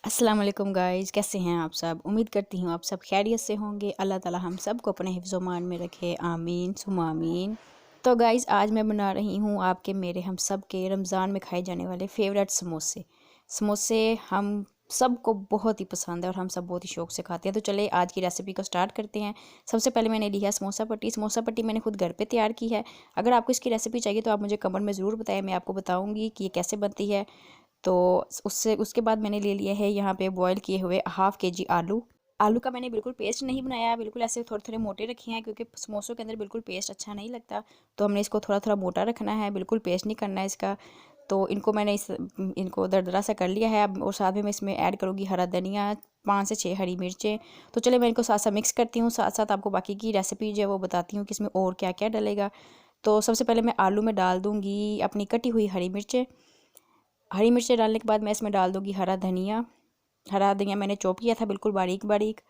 अस्सलाम वालेकुम गाइस, कैसे हैं आप सब। उम्मीद करती हूँ आप सब खैरियत से होंगे। अल्लाह ताला हम सब को अपने हिफ्ज़-ओ-मान में रखे, आमीन सुम्मा आमीन। तो गाइस आज मैं बना रही हूँ आपके मेरे हम सब के रमज़ान में खाए जाने वाले फेवरेट समोसे। समोसे हम सबको बहुत ही पसंद है और हम सब बहुत ही शौक़ से खाते हैं। तो चले आज की रेसिपी को स्टार्ट करते हैं। सबसे पहले मैंने ली है समोसा पट्टी। समोसा पट्टी मैंने खुद घर पे तैयार की है। अगर आपको इसकी रेसिपी चाहिए तो आप मुझे कमेंट में ज़रूर बताएं, मैं आपको बताऊँगी कि ये कैसे बनती है। तो उसके बाद मैंने ले लिया है यहाँ पे बॉयल किए हुए हाफ़ केजी आलू। आलू का मैंने बिल्कुल पेस्ट नहीं बनाया, बिल्कुल ऐसे थोड़े थोड़े मोटे रखे हैं क्योंकि समोसों के अंदर बिल्कुल पेस्ट अच्छा नहीं लगता। तो हमने इसको थोड़ा थोड़ा मोटा रखना है, बिल्कुल पेस्ट नहीं करना है इसका। तो इनको दरदरा सा कर लिया है अब। और साथ में मैं इसमें ऐड करूँगी हरा धनिया, 5 से 6 हरी मिर्चें। तो चले मैं इनको साथ साथ मिक्स करती हूँ, साथ साथ आपको बाकी की रेसिपी जो है वो बताती हूँ कि इसमें और क्या क्या डलेगा। तो सबसे पहले मैं आलू में डाल दूँगी अपनी कटी हुई हरी मिर्चें। हरी मिर्चें डालने के बाद मैं इसमें डाल दूँगी हरा धनिया। हरा धनिया मैंने चॉप किया था बिल्कुल बारीक बारीक।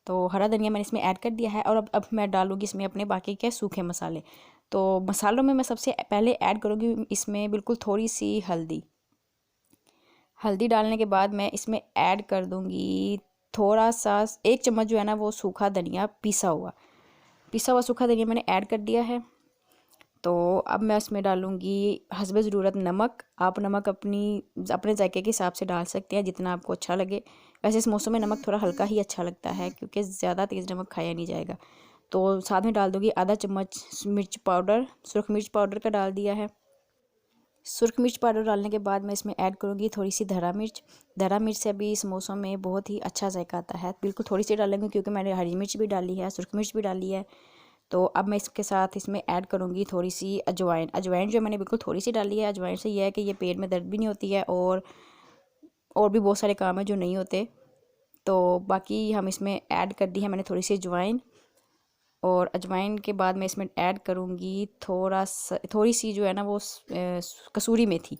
तो हरा धनिया मैंने इसमें ऐड कर दिया है। और अब मैं डालूँगी इसमें अपने बाकी के सूखे मसाले। तो मसालों में मैं सबसे पहले ऐड करूँगी इसमें बिल्कुल थोड़ी सी हल्दी। हल्दी डालने के बाद मैं इसमें ऐड कर दूँगी थोड़ा सा 1 चम्मच जो है ना वो सूखा धनिया पिसा हुआ सूखा धनिया मैंने ऐड कर दिया है। तो अब मैं इसमें डालूँगी हस्बे ज़रूरत नमक। आप नमक अपने जायके के हिसाब से डाल सकते हैं जितना आपको अच्छा लगे। वैसे इस मौसम में नमक थोड़ा हल्का ही अच्छा लगता है क्योंकि ज़्यादा तेज़ नमक खाया नहीं जाएगा। तो साथ में डाल दूँगी आधा चम्मच मिर्च पाउडर, सुरख मिर्च पाउडर का डाल दिया है। सुरख मिर्च पाउडर डालने के बाद मैं इसमें ऐड करूँगी थोड़ी सी धरा मिर्च। धरा मिर्च से भी इस मौसम में बहुत ही अच्छा जायका आता है। बिल्कुल थोड़ी सी डालेंगे क्योंकि मैंने हरी मिर्च भी डाली है, सुरख मिर्च भी डाली है। तो अब मैं इसके साथ इसमें ऐड करूँगी थोड़ी सी अजवाइन। अजवाइन जो मैंने बिल्कुल थोड़ी सी डाली है। अजवाइन से ये है कि ये पेट में दर्द भी नहीं होती है और भी बहुत सारे काम हैं जो नहीं होते। तो बाकी हम इसमें ऐड कर दी है मैंने थोड़ी सी अजवाइन। और अजवाइन के बाद मैं इसमें ऐड करूँगी थोड़ी सी जो है ना वो कसूरी मेथी।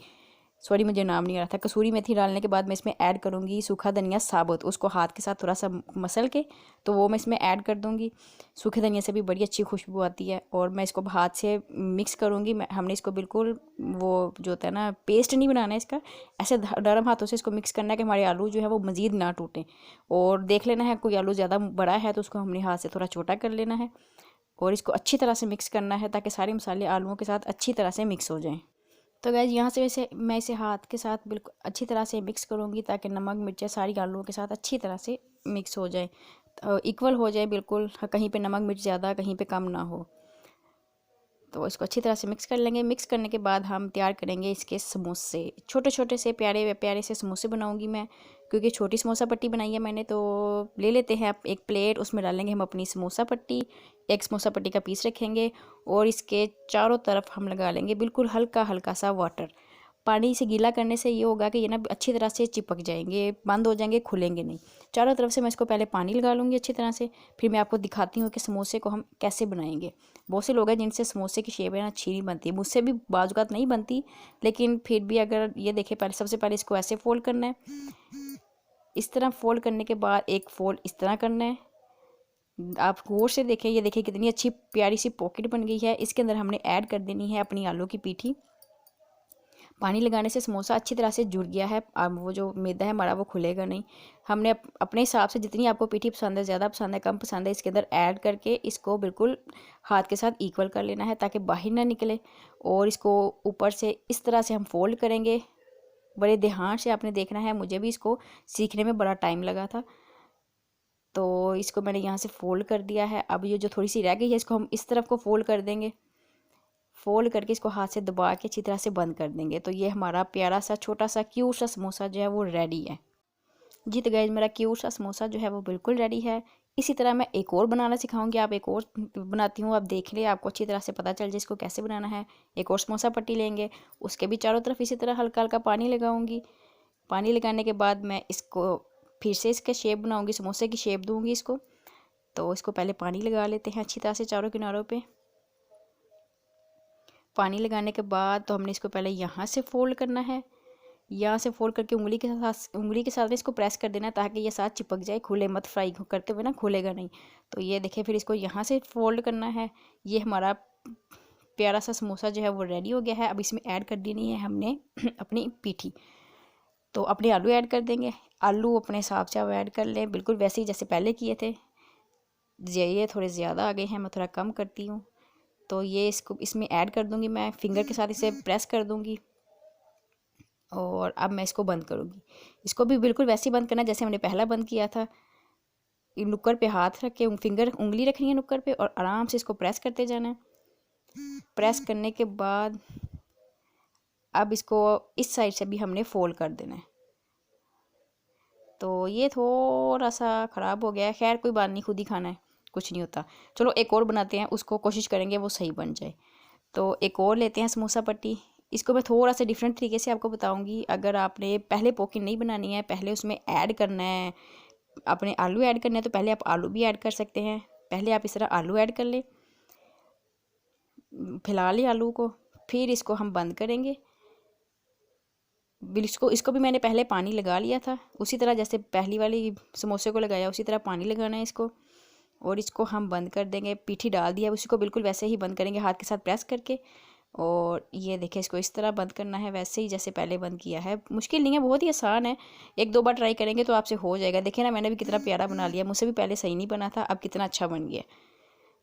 सॉरी मुझे नाम नहीं आ रहा था। कसूरी मेथी डालने के बाद मैं इसमें ऐड करूँगी सूखा धनिया साबुत, उसको हाथ के साथ थोड़ा सा मसल के तो वो मैं इसमें ऐड कर दूँगी। सूखे धनिया से भी बड़ी अच्छी खुशबू आती है। और मैं इसको हाथ से मिक्स करूँगी। हमने इसको बिल्कुल वो जो होता है ना पेस्ट नहीं बनाना है इसका, ऐसे नरम हाथों से इसको मिक्स करना है कि हमारे आलू जो है वो मज़ीद ना टूटें। और देख लेना है कोई आलू ज़्यादा बड़ा है तो उसको हमने हाथ से थोड़ा छोटा कर लेना है। और इसको अच्छी तरह से मिक्स करना है ताकि सारे मसाले आलूओं के साथ अच्छी तरह से मिक्स हो जाएं। तो गैस यहाँ से वैसे मैं इसे हाथ के साथ बिल्कुल अच्छी तरह से मिक्स करूँगी ताकि नमक मिर्चें सारी आलूओं के साथ अच्छी तरह से मिक्स हो जाए, इक्वल हो जाए बिल्कुल। कहीं पे नमक मिर्च ज़्यादा कहीं पे कम ना हो। तो इसको अच्छी तरह से मिक्स कर लेंगे। मिक्स करने के बाद हम तैयार करेंगे इसके समोसे। छोटे छोटे से प्यारे प्यारे से समोसे बनाऊंगी मैं क्योंकि छोटी समोसा पट्टी बनाई है मैंने। तो ले लेते हैं आप एक प्लेट, उसमें डालेंगे हम अपनी समोसा पट्टी। एक समोसा पट्टी का पीस रखेंगे और इसके चारों तरफ हम लगा लेंगे बिल्कुल हल्का हल्का सा वाटर। पानी से गीला करने से ये होगा कि ये ना अच्छी तरह से चिपक जाएंगे, बंद हो जाएंगे, खुलेंगे नहीं। चारों तरफ से मैं इसको पहले पानी लगा लूँगी अच्छी तरह से। फिर मैं आपको दिखाती हूँ कि समोसे को हम कैसे बनाएंगे। बहुत से लोग हैं जिनसे समोसे की शेप है ना अच्छी नहीं बनती, मुझसे भी बाज़ नहीं बनती। लेकिन फिर भी अगर ये देखें, पहले सबसे पहले इसको ऐसे फोल्ड करना है। इस तरह फोल्ड करने के बाद एक फोल्ड इस तरह करना है। आप गौर से देखें, ये देखिए कितनी अच्छी प्यारी सी पॉकेट बन गई है। इसके अंदर हमने ऐड कर देनी है अपनी आलू की पीठी। पानी लगाने से समोसा अच्छी तरह से जुड़ गया है। अब वो जो मैदा है हमारा वो खुलेगा नहीं। हमने अपने हिसाब से जितनी आपको पीठी पसंद है, ज़्यादा पसंद है, कम पसंद है, इसके अंदर ऐड करके इसको बिल्कुल हाथ के साथ इक्वल कर लेना है ताकि बाहर ना निकले। और इसको ऊपर से इस तरह से हम फोल्ड करेंगे। बड़े ध्यान से आपने देखना है, मुझे भी इसको सीखने में बड़ा टाइम लगा था। तो इसको मैंने यहाँ से फोल्ड कर दिया है। अब ये जो थोड़ी सी रह गई है इसको हम इस तरफ को फोल्ड कर देंगे। फोल्ड करके इसको हाथ से दबा के अच्छी तरह से बंद कर देंगे। तो ये हमारा प्यारा सा छोटा सा क्यूट सा समोसा जो है वो रेडी है। जी तो गाइस मेरा क्यूट सा समोसा जो है वो बिल्कुल रेडी है। इसी तरह मैं एक और बनाना सिखाऊंगी। आप एक और बनाती हूँ, आप देख ले, आपको अच्छी तरह से पता चल जाए इसको कैसे बनाना है। एक और समोसा पट्टी लेंगे, उसके भी चारों तरफ इसी तरह हल्का हल्का पानी लगाऊंगी। पानी लगाने के बाद मैं इसको फिर से इसके शेप बनाऊंगी, समोसे की शेप दूंगी इसको। तो इसको पहले पानी लगा लेते हैं अच्छी तरह से चारों किनारों पे। पानी लगाने के बाद तो हमने इसको पहले यहाँ से फोल्ड करना है। यहाँ से फोल्ड करके उंगली के साथ इसको प्रेस कर देना है ताकि ये साथ चिपक जाए, खुले मत, फ्राई करते हुए ना खुलेगा नहीं। तो ये देखिए, फिर इसको यहाँ से फोल्ड करना है। ये हमारा प्यारा सा समोसा जो है वो रेडी हो गया है। अब इसमें ऐड कर देनी है हमने अपनी पीठी। तो अपने आलू ऐड कर देंगे। आलू अपने हिसाब से आप ऐड कर लें, बिल्कुल वैसे ही जैसे पहले किए थे। ये थोड़े ज़्यादा आ गए हैं, मैं थोड़ा कम करती हूँ। तो ये इसको इसमें ऐड कर दूँगी, मैं फिंगर के साथ इसे प्रेस कर दूँगी और अब मैं इसको बंद करूँगी। इसको भी बिल्कुल वैसे ही बंद करना जैसे हमने पहला बंद किया था। नुक्कड़ पे हाथ रख के फिंगर उंगली रखनी है नुक्कड़ पे और आराम से इसको प्रेस करते जाना है। प्रेस करने के बाद अब इसको इस साइड से भी हमने फोल्ड कर देना है। तो ये थोड़ा सा ख़राब हो गया है, खैर कोई बात नहीं, खुद ही खाना है, कुछ नहीं होता। चलो एक और बनाते हैं, उसको कोशिश करेंगे वो सही बन जाए। तो एक और लेते हैं समोसा पट्टी। इसको मैं थोड़ा सा डिफरेंट तरीके से आपको बताऊंगी। अगर आपने पहले पोकिंग नहीं बनानी है, पहले उसमें ऐड करना है, अपने आलू ऐड करने हैं, तो पहले आप आलू भी ऐड कर सकते हैं। पहले आप इस तरह आलू ऐड कर लें, फैला लें आलू को, फिर इसको हम बंद करेंगे। इसको भी मैंने पहले पानी लगा लिया था, उसी तरह जैसे पहली वाली समोसे को लगाया उसी तरह पानी लगाना है इसको, और इसको हम बंद कर देंगे। पीठी डाल दिया, उसी को बिल्कुल वैसे ही बंद करेंगे हाथ के साथ प्रेस करके। और ये देखिए, इसको इस तरह बंद करना है, वैसे ही जैसे पहले बंद किया है। मुश्किल नहीं है, बहुत ही आसान है। एक दो बार ट्राई करेंगे तो आपसे हो जाएगा। देखिए ना, मैंने भी कितना प्यारा बना लिया, मुझसे भी पहले सही नहीं बना था, अब कितना अच्छा बन गया।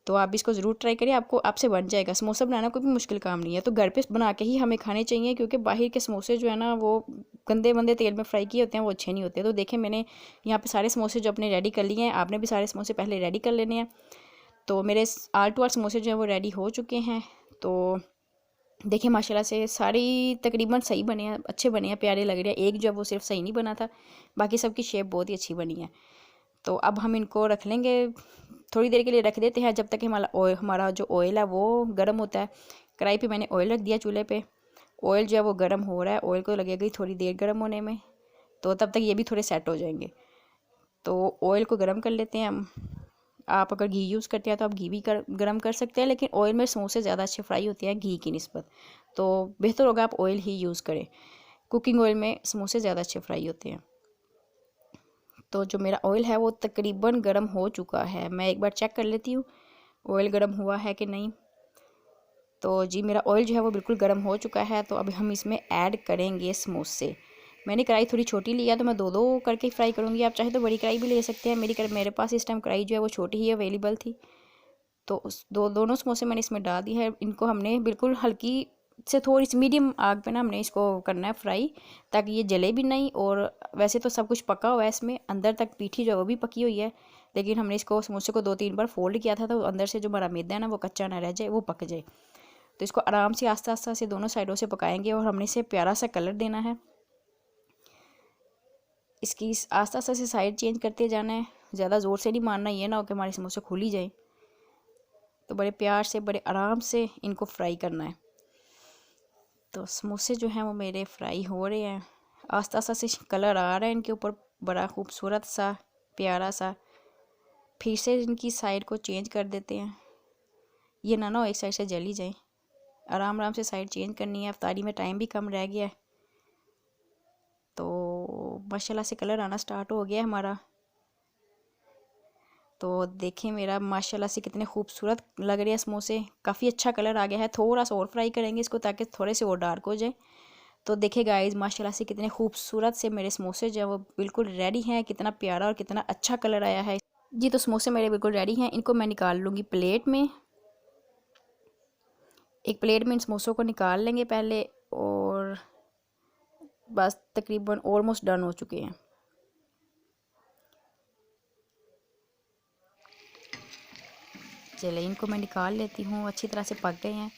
तो आप इसको ज़रूर ट्राई करिए, आपसे बन जाएगा। समोसा बनाना कोई भी मुश्किल काम नहीं है, तो घर पे बना के ही हमें खाने चाहिए, क्योंकि बाहर के समोसे जो है ना, वो गंदे मंदे तेल में फ्राई किए होते हैं, वो अच्छे नहीं होते। तो देखें, मैंने यहाँ पे सारे समोसे जो अपने रेडी कर लिए हैं, आपने भी सारे समोसे पहले रेडी कर लेने हैं। तो मेरे आल टू आल समोसे जो हैं वो रेडी हो चुके हैं। तो देखिए माशाल्लाह से सारी तकरीबन सही बने हैं, अच्छे बने हैं, प्यारे लग रहे हैं। एक जो है वो सिर्फ सही नहीं बना था, बाकी सबकी शेप बहुत ही अच्छी बनी है। तो अब हम इनको रख लेंगे, थोड़ी देर के लिए रख देते हैं, जब तक कि हमारा जो ऑयल है वो गर्म होता है। कढ़ाई पे मैंने ऑयल रख दिया चूल्हे पे, ऑयल जो है वो गर्म हो रहा है। ऑयल को लगेगी थोड़ी देर गर्म होने में, तो तब तक ये भी थोड़े सेट हो जाएंगे। तो ऑयल को गर्म कर लेते हैं हम। आप अगर घी यूज़ करते हैं तो आप घी भी गर्म कर सकते हैं, लेकिन ऑयल में समोसे ज़्यादा अच्छे फ्राई होते हैं घी की निस्बत, तो बेहतर होगा आप ऑयल ही यूज़ करें। कुकिंग ऑयल में समोसे ज़्यादा अच्छे फ्राई होते हैं। तो जो मेरा ऑयल है वो तकरीबन गर्म हो चुका है, मैं एक बार चेक कर लेती हूँ ऑयल गर्म हुआ है कि नहीं। तो जी मेरा ऑयल जो है वो बिल्कुल गर्म हो चुका है। तो अभी हम इसमें ऐड करेंगे समोसे। मैंने कढ़ाई थोड़ी छोटी लिया, तो मैं दो दो करके फ्राई करूँगी। आप चाहे तो बड़ी कढ़ाई भी ले सकते हैं। मेरे पास इस टाइम कढ़ाई जो है वो छोटी ही अवेलेबल थी, तो उस दोनों समोसे मैंने इसमें डाल दी है। इनको हमने बिल्कुल हल्की से थोड़ी सी मीडियम आग पे ना हमने इसको करना है फ्राई, ताकि ये जले भी नहीं। और वैसे तो सब कुछ पका हुआ है इसमें, अंदर तक पीठी जो है वो भी पकी हुई है, लेकिन हमने इसको समोसे को 2-3 बार फोल्ड किया था, तो अंदर से जो हमारा मैदा है ना वो कच्चा ना रह जाए, वो पक जाए। तो इसको आराम से आस्ता आस्ता से दोनों साइडों से पकाएंगे, और हमने इसे प्यारा सा कलर देना है। इसकी आस्ता आस्ता से साइड चेंज करते जाना है, ज़्यादा ज़ोर से नहीं मारना, ये ना हो कि हमारे समोसे खुल ही जाए। तो बड़े प्यार से बड़े आराम से इनको फ्राई करना है। तो समोसे जो हैं वो मेरे फ्राई हो रहे हैं, आस्ता आस्ता से कलर आ रहा है इनके ऊपर, बड़ा खूबसूरत सा प्यारा सा। फिर से इनकी साइड को चेंज कर देते हैं, ये ना हो एक साइड से जल ही जाए। आराम आराम से साइड चेंज करनी है, अफ्तारी में टाइम भी कम रह गया है। तो माशाल्लाह से कलर आना स्टार्ट हो गया है हमारा। तो देखें मेरा माशाल्लाह से कितने खूबसूरत लग रहे हैं समोसे, काफ़ी अच्छा कलर आ गया है। थोड़ा सा और फ्राई करेंगे इसको, ताकि थोड़े से और डार्क हो जाए। तो देखिए गाइस, माशाल्लाह से कितने खूबसूरत से मेरे समोसे जो है वो बिल्कुल रेडी हैं। कितना प्यारा और कितना अच्छा कलर आया है जी। तो समोसे मेरे बिल्कुल रेडी हैं, इनको मैं निकाल लूँगी प्लेट में। एक प्लेट में इन समोसों को निकाल लेंगे पहले, और बस तकरीबन ऑलमोस्ट डन हो चुके हैं। चलिए इनको मैं निकाल लेती हूँ, अच्छी तरह से पक गए हैं,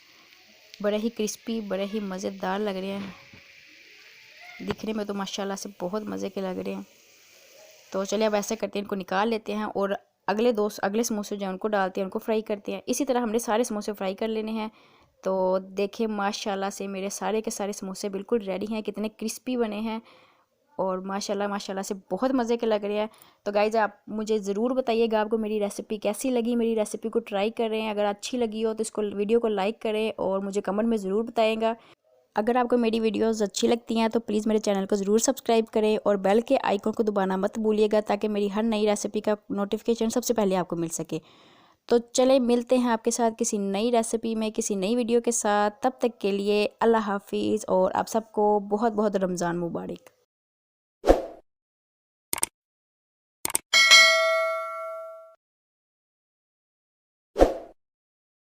बड़े ही क्रिस्पी, बड़े ही मज़ेदार लग रहे हैं। दिखने में तो माशाल्लाह से बहुत मज़े के लग रहे हैं। तो चलिए अब ऐसे करते हैं, इनको निकाल लेते हैं, और अगले समोसे जो हैं उनको डालते हैं, उनको फ्राई करते हैं। इसी तरह हमने सारे समोसे फ्राई कर लेने हैं। तो देखिए माशाल्लाह से मेरे सारे के सारे समोसे बिल्कुल रेडी हैं, कितने क्रिस्पी बने हैं, और माशाल्लाह माशाल्लाह से बहुत मज़े के लग रहे हैं। तो गाइज़ आप मुझे ज़रूर बताइएगा आपको मेरी रेसिपी कैसी लगी। मेरी रेसिपी को ट्राई करें, अगर अच्छी लगी हो तो इसको वीडियो को लाइक करें, और मुझे कमेंट में ज़रूर बताइएगा। अगर आपको मेरी वीडियोस अच्छी लगती हैं तो प्लीज़ मेरे चैनल को ज़रूर सब्सक्राइब करें, और बेल के आइकन को दबाना मत भूलिएगा, ताकि मेरी हर नई रेसिपी का नोटिफिकेशन सबसे पहले आपको मिल सके। तो चले मिलते हैं आपके साथ किसी नई रेसिपी में, किसी नई वीडियो के साथ। तब तक के लिए अल्लाह हाफिज़, और आप सबको बहुत बहुत रमज़ान मुबारक।